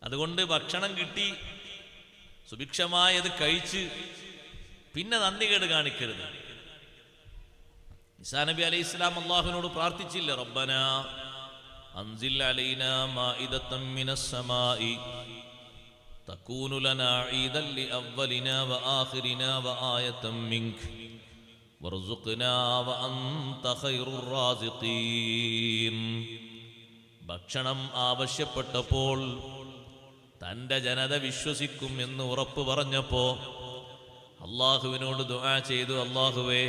അതുകൊണ്ട് ഭക്ഷണം കിട്ടി, സുഭിക്ഷമായത് കഴിച്ച് പിന്നെ നന്ദികേട് കാണിക്കരുത്. ഈസാ നബി അലൈഹി ഇസ്ലാം അല്ലാഹുവിനോട് പ്രാർത്ഥിച്ചില്ല, റബ്ബനാ അൻസിൽ അലൈനാ മാഇദത്തൻ മിനസ് സമാഇ തകൂനു ലനാ ഈദൻ ലിഅവ്വലിനാ വആഖിരിനാ വആയതൻ മിൻക വർസുഖ്നാ വഅൻത ഖൈറുർ റാസിഖീൻ. ഭക്ഷണം ആവശ്യപ്പെട്ടപ്പോൾ തൻ്റെ ജനത വിശ്വസിക്കും എന്ന് ഉറപ്പ് പറഞ്ഞപ്പോ അള്ളാഹുവിനോട് ദുആ ചെയ്തു, അള്ളാഹുവേ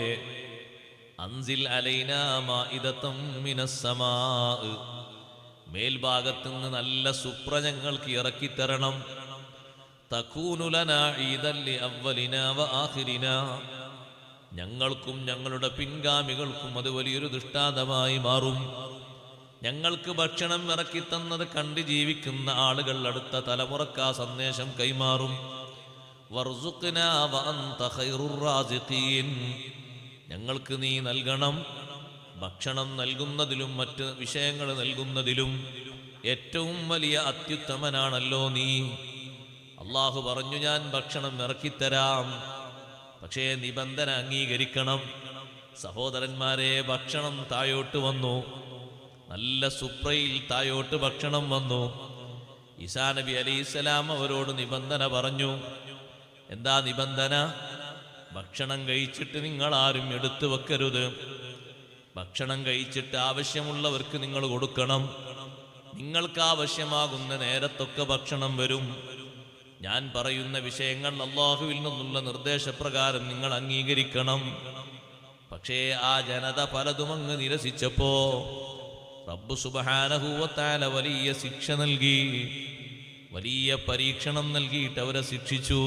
അൻസിൽ അലൈനാ മാഇദത്തൻ മിനസ് സമാ, മേൽഭാഗത്തുനിന്ന് നല്ല സുപ്ര ഞങ്ങൾക്ക് ഇറക്കിത്തരണം. തകൂനു ലനാ ഈദൻ ലിഅവ്വലിനാ വആഖിരിനാ, ഞങ്ങൾക്കും ഞങ്ങളുടെ പിൻഗാമികൾക്കും അത് വലിയൊരു ദൃഷ്ടാന്തമായി മാറും. ഞങ്ങൾക്ക് ഭക്ഷണം ഇറക്കിത്തന്നത് കണ്ട് ജീവിക്കുന്ന ആളുകൾ അടുത്ത തലമുറക്ക് ആ സന്ദേശം കൈമാറും. വർസുഖ്നാ വഅൻത ഖൈറുർ റാസിഖീൻ, ഞങ്ങൾക്ക് നീ നൽകണം. ഭക്ഷണം നൽകുന്നതിലും മറ്റ് വിഷയങ്ങൾ നൽകുന്നതിലും ഏറ്റവും വലിയ അത്യുത്തമനാണല്ലോ നീ. അള്ളാഹു പറഞ്ഞു, ഞാൻ ഭക്ഷണം ഇറക്കിത്തരാം, പക്ഷേ നിബന്ധന അംഗീകരിക്കണം. സഹോദരന്മാരെ, ഭക്ഷണം താഴോട്ട് വന്നു, നല്ല സുപ്രയിൽ താഴോട്ട് ഭക്ഷണം വന്നു. ഈസാ നബി അലൈഹിസ്സലാം അവരോട് നിബന്ധന പറഞ്ഞു. എന്താ നിബന്ധന? ഭക്ഷണം കഴിച്ചിട്ട് നിങ്ങൾ ആരും എടുത്തു വെക്കരുത്. ഭക്ഷണം കഴിച്ചിട്ട് ആവശ്യമുള്ളവർക്ക് നിങ്ങൾ കൊടുക്കണം. നിങ്ങൾക്ക് ആവശ്യമാകുന്ന നേരത്തൊക്കെ ഭക്ഷണം വരും. ഞാൻ പറയുന്ന വിഷയങ്ങൾ അല്ലാഹുവിൽ നിന്നുള്ള നിർദ്ദേശപ്രകാരം നിങ്ങൾ അംഗീകരിക്കണം. പക്ഷേ ആ ജനത പലതും അങ്ങ് നിരസിച്ചപ്പോ റബ്ബ് സുബ്ഹാനഹു വ തആല വലിയ ശിക്ഷ നൽകി, വലിയ പരീക്ഷണം നൽകിയിട്ട് അവരെ ശിക്ഷിച്ചു.